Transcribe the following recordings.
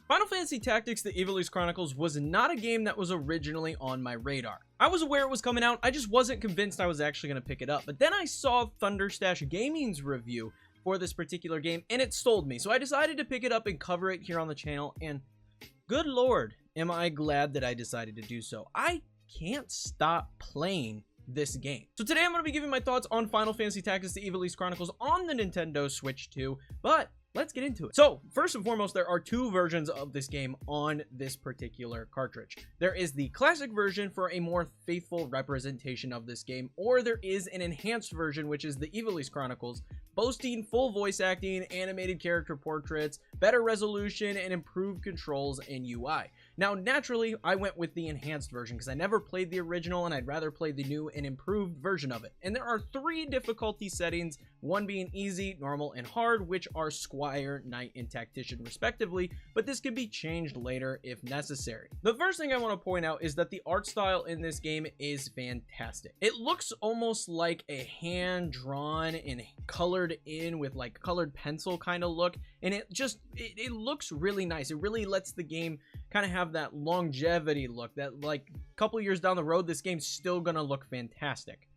Final Fantasy Tactics: The Ivalice Chronicles was not a game that was originally on my radar. I was aware it was coming out, I just wasn't convinced I was actually going to pick it up. But then I saw Thunderstash Gaming's review for this particular game, and it sold me. So I decided to pick it up and cover it here on the channel, and good lord, am I glad that I decided to do so. I can't stop playing this game. So today I'm going to be giving my thoughts on Final Fantasy Tactics: The Ivalice Chronicles on the Nintendo Switch 2, but let's get into it. So, first and foremost, there are two versions of this game on this particular cartridge. There is the classic version for a more faithful representation of this game, or there is an enhanced version, which is the Ivalice Chronicles, boasting full voice acting, animated character portraits, better resolution, and improved controls and UI. Now, naturally, I went with the enhanced version because I never played the original and I'd rather play the new and improved version of it. And there are three difficulty settings, one being easy, normal, and hard, which are Squire, Knight, and Tactician respectively, but this can be changed later if necessary. The first thing I want to point out is that the art style in this game is fantastic. It looks almost like a hand-drawn and colored in with like colored pencil kind of look, and it looks really nice. It really lets the game kind of have that longevity look that, like, a couple years down the road, this game's still gonna look fantastic.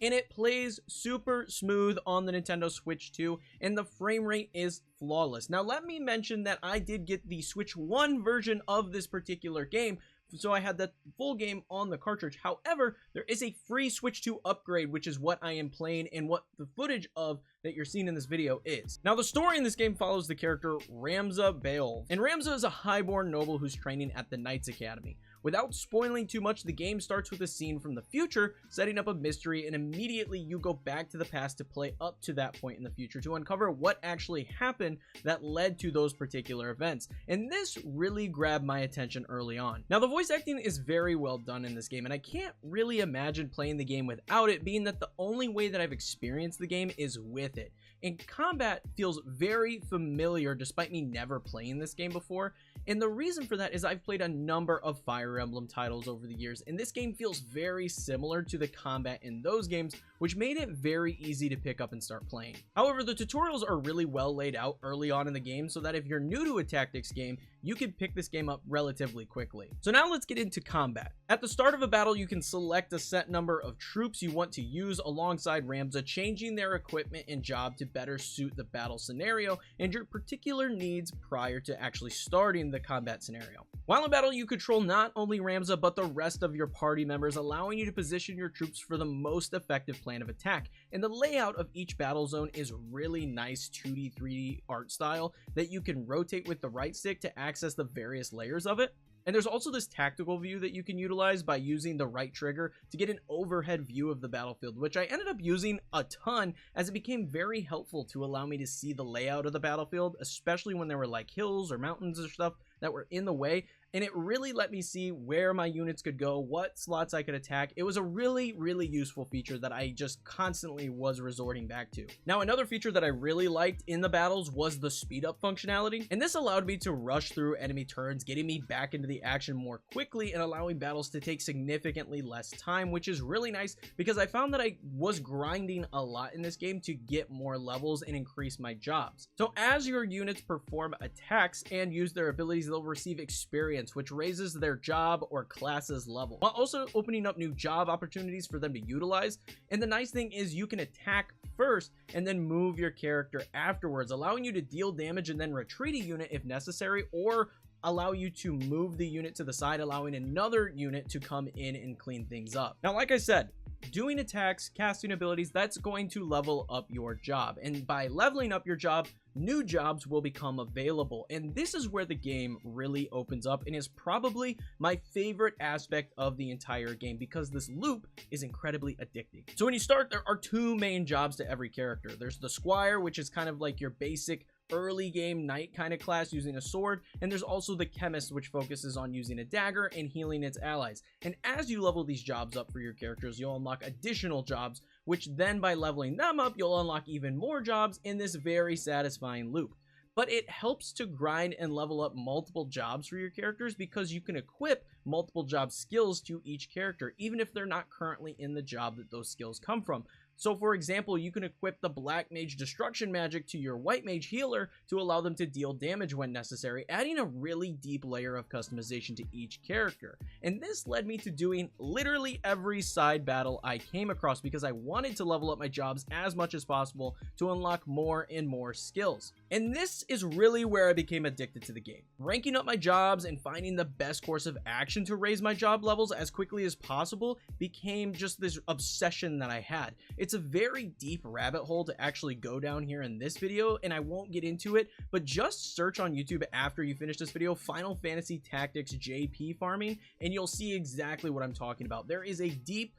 And it plays super smooth on the Nintendo Switch 2, and the frame rate is flawless. Now, let me mention that I did get the Switch 1 version of this particular game, so I had the full game on the cartridge. However, there is a free Switch 2 upgrade, which is what I am playing and what the footage of that you're seeing in this video is. Now, the story in this game follows the character Ramza Beowulf, and Ramza is a highborn noble who's training at the Knights Academy. Without spoiling too much, the game starts with a scene from the future, setting up a mystery, and immediately you go back to the past to play up to that point in the future to uncover what actually happened that led to those particular events. And this really grabbed my attention early on. Now, the voice acting is very well done in this game, and I can't really imagine playing the game without it, being that the only way that I've experienced the game is with it. And combat feels very familiar despite me never playing this game before. And the reason for that is I've played a number of Fire Emblem titles over the years, and this game feels very similar to the combat in those games, which made it very easy to pick up and start playing. However, the tutorials are really well laid out early on in the game, so that if you're new to a tactics game, you can pick this game up relatively quickly. So now let's get into combat. At the start of a battle, you can select a set number of troops you want to use alongside Ramza, changing their equipment and job to better suit the battle scenario and your particular needs prior to actually starting the combat scenario. While in battle, you control not only Ramza, but the rest of your party members, allowing you to position your troops for the most effective plan of attack. And the layout of each battle zone is really nice 2D, 3D art style that you can rotate with the right stick to access the various layers of it. And there's also this tactical view that you can utilize by using the right trigger to get an overhead view of the battlefield, which I ended up using a ton as it became very helpful to allow me to see the layout of the battlefield, especially when there were like hills or mountains or stuff that were in the way. And it really let me see where my units could go, what slots I could attack. It was a really, really useful feature that I just constantly was resorting back to. Now, another feature that I really liked in the battles was the speed up functionality. And this allowed me to rush through enemy turns, getting me back into the action more quickly and allowing battles to take significantly less time, which is really nice because I found that I was grinding a lot in this game to get more levels and increase my jobs. So as your units perform attacks and use their abilities, they'll receive experience, which raises their job or class's level, while also opening up new job opportunities for them to utilize. And the nice thing is you can attack first and then move your character afterwards, allowing you to deal damage and then retreat a unit if necessary, or allow you to move the unit to the side, allowing another unit to come in and clean things up. Now, like I said, doing attacks, casting abilities, that's going to level up your job. And by leveling up your job, new jobs will become available. And this is where the game really opens up and is probably my favorite aspect of the entire game because this loop is incredibly addicting. So when you start, there are two main jobs to every character. There's the Squire, which is kind of like your basic early game knight kind of class using a sword, and there's also the chemist, which focuses on using a dagger and healing its allies. And as you level these jobs up for your characters, you'll unlock additional jobs, which then by leveling them up, you'll unlock even more jobs in this very satisfying loop. But it helps to grind and level up multiple jobs for your characters because you can equip multiple job skills to each character, even if they're not currently in the job that those skills come from. So for example, you can equip the black mage destruction magic to your white mage healer to allow them to deal damage when necessary, adding a really deep layer of customization to each character. And this led me to doing literally every side battle I came across because I wanted to level up my jobs as much as possible to unlock more and more skills. And this is really where I became addicted to the game. Ranking up my jobs and finding the best course of action to raise my job levels as quickly as possible became just this obsession that I had. It's a very deep rabbit hole to actually go down here in this video, and I won't get into it, but just search on YouTube after you finish this video, Final Fantasy Tactics JP farming, and you'll see exactly what I'm talking about. There is a deep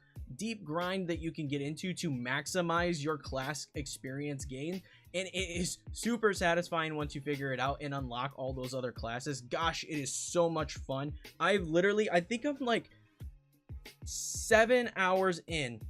grind that you can get into to maximize your class experience gain, and it is super satisfying once you figure it out and unlock all those other classes. Gosh, it is so much fun. I think I'm like 7 hours in,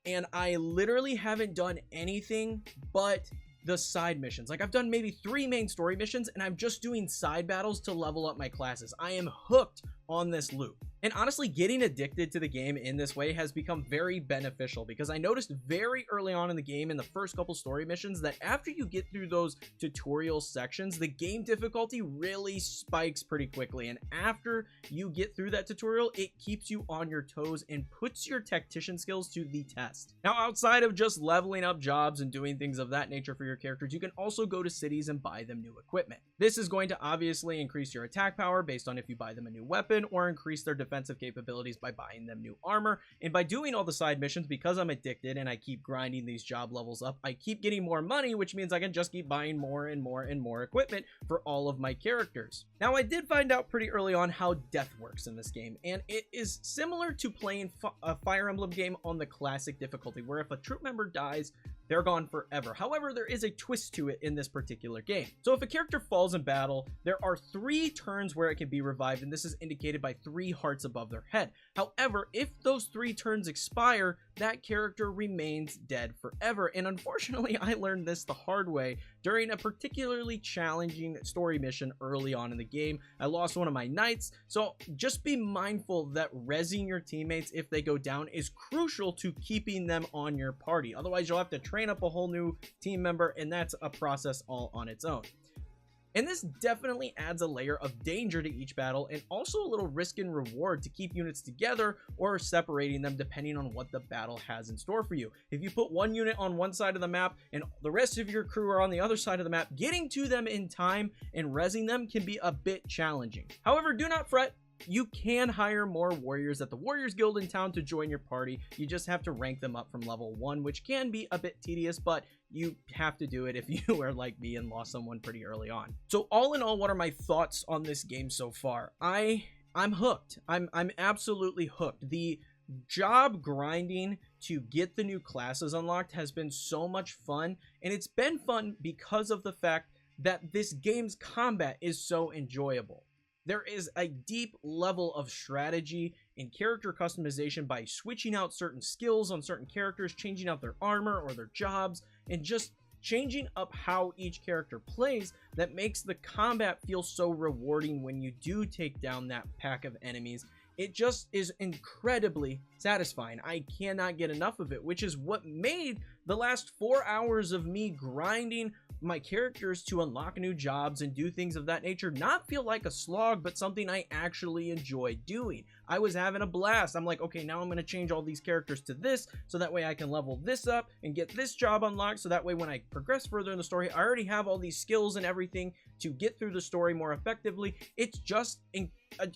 and I literally haven't done anything but the side missions. Like, I've done maybe 3 main story missions, and I'm just doing side battles to level up my classes. I am hooked on this loop. And honestly, getting addicted to the game in this way has become very beneficial because I noticed very early on in the game, in the first couple story missions, that after you get through those tutorial sections, the game difficulty really spikes pretty quickly. And after you get through that tutorial, it keeps you on your toes and puts your tactician skills to the test. Now, outside of just leveling up jobs and doing things of that nature for your characters, you can also go to cities and buy them new equipment. This is going to obviously increase your attack power based on if you buy them a new weapon, or increase their defensive capabilities by buying them new armor. And by doing all the side missions, because I'm addicted and I keep grinding these job levels up, I keep getting more money, which means I can just keep buying more and more and more equipment for all of my characters. Now, I did find out pretty early on how death works in this game, and it is similar to playing a Fire Emblem game on the classic difficulty, where if a troop member dies, they're gone forever. However, there is a twist to it in this particular game. So if a character falls in battle, there are 3 turns where it can be revived, and this is indicated by 3 hearts above their head. However, if those 3 turns expire, that character remains dead forever. And unfortunately, I learned this the hard way during a particularly challenging story mission early on in the game. I lost one of my knights, so just be mindful that rezzing your teammates if they go down is crucial to keeping them on your party. Otherwise, you'll have to train up a whole new team member, and that's a process all on its own. And this definitely adds a layer of danger to each battle, and also a little risk and reward to keep units together or separating them depending on what the battle has in store for you. If you put one unit on one side of the map and the rest of your crew are on the other side of the map, getting to them in time and rezzing them can be a bit challenging. However, do not fret. You can hire more warriors at the Warriors Guild in town to join your party. You just have to rank them up from level 1, which can be a bit tedious, but you have to do it if you are like me and lost someone pretty early on. So all in all, what are my thoughts on this game so far? I'm hooked. I'm absolutely hooked. The job grinding to get the new classes unlocked has been so much fun, and it's been fun because of the fact that this game's combat is so enjoyable. There is a deep level of strategy and character customization by switching out certain skills on certain characters, changing out their armor or their jobs, and just changing up how each character plays that makes the combat feel so rewarding when you do take down that pack of enemies. It just is incredibly satisfying. I cannot get enough of it, which is what made the last 4 hours of me grinding my characters to unlock new jobs and do things of that nature not feel like a slog, but something I actually enjoy doing. I was having a blast. I'm like, okay, now I'm going to change all these characters to this, so that way I can level this up and get this job unlocked, so that way when I progress further in the story, I already have all these skills and everything to get through the story more effectively. It's just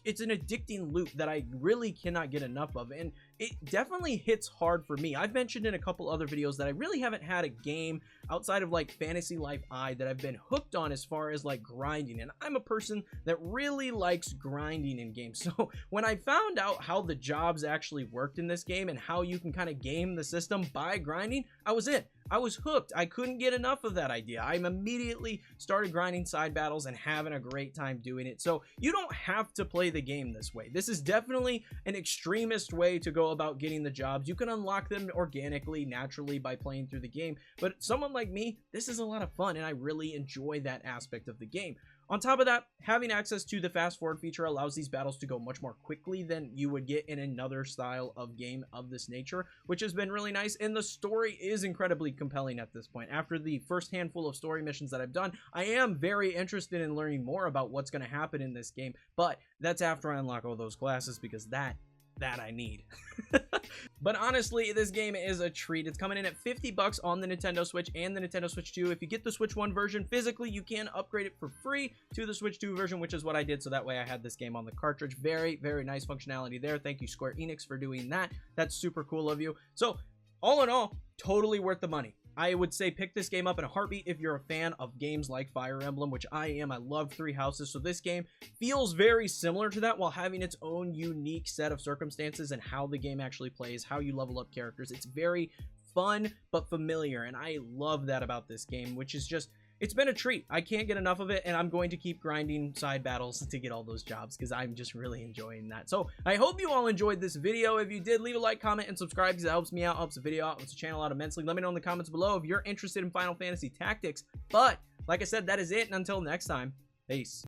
it's an addicting loop that I really cannot get enough of, and it definitely hits hard for me. I've mentioned in a couple other videos that I really haven't had a game outside of like Fantasy Life I that I've been hooked on as far as like grinding, and I'm a person that really likes grinding in games. So when I found out how the jobs actually worked in this game and how you can kind of game the system by grinding, I was in. I was hooked. I couldn't get enough of that idea. I immediately started grinding side battles and having a great time doing it. So you don't have to play the game this way. This is definitely an extremist way to go about getting the jobs. You can unlock them organically, naturally by playing through the game. But someone like me, this is a lot of fun, and I really enjoy that aspect of the game. On top of that, having access to the fast forward feature allows these battles to go much more quickly than you would get in another style of game of this nature, which has been really nice. And the story is incredibly compelling at this point. After the first handful of story missions that I've done, I am very interested in learning more about what's going to happen in this game, but that's after I unlock all those classes, because that I need. But honestly, this game is a treat. It's coming in at $50 on the Nintendo Switch and the Nintendo Switch 2. If you get the Switch 1 version physically, you can upgrade it for free to the Switch 2 version, which is what I did, so that way I had this game on the cartridge. Very, very nice functionality there. Thank you, Square Enix, for doing that. That's super cool of you. So, all in all, totally worth the money. I would say pick this game up in a heartbeat if you're a fan of games like Fire Emblem, which I am. I love Three Houses, so this game feels very similar to that while having its own unique set of circumstances and how the game actually plays, how you level up characters. It's very fun but familiar, and I love that about this game, which is just, it's been a treat. I can't get enough of it, and I'm going to keep grinding side battles to get all those jobs because I'm just really enjoying that. So I hope you all enjoyed this video. If you did, leave a like, comment, and subscribe because it helps me out, helps the video out, helps the channel out immensely. Let me know in the comments below if you're interested in Final Fantasy Tactics. But like I said, that is it, and until next time, peace.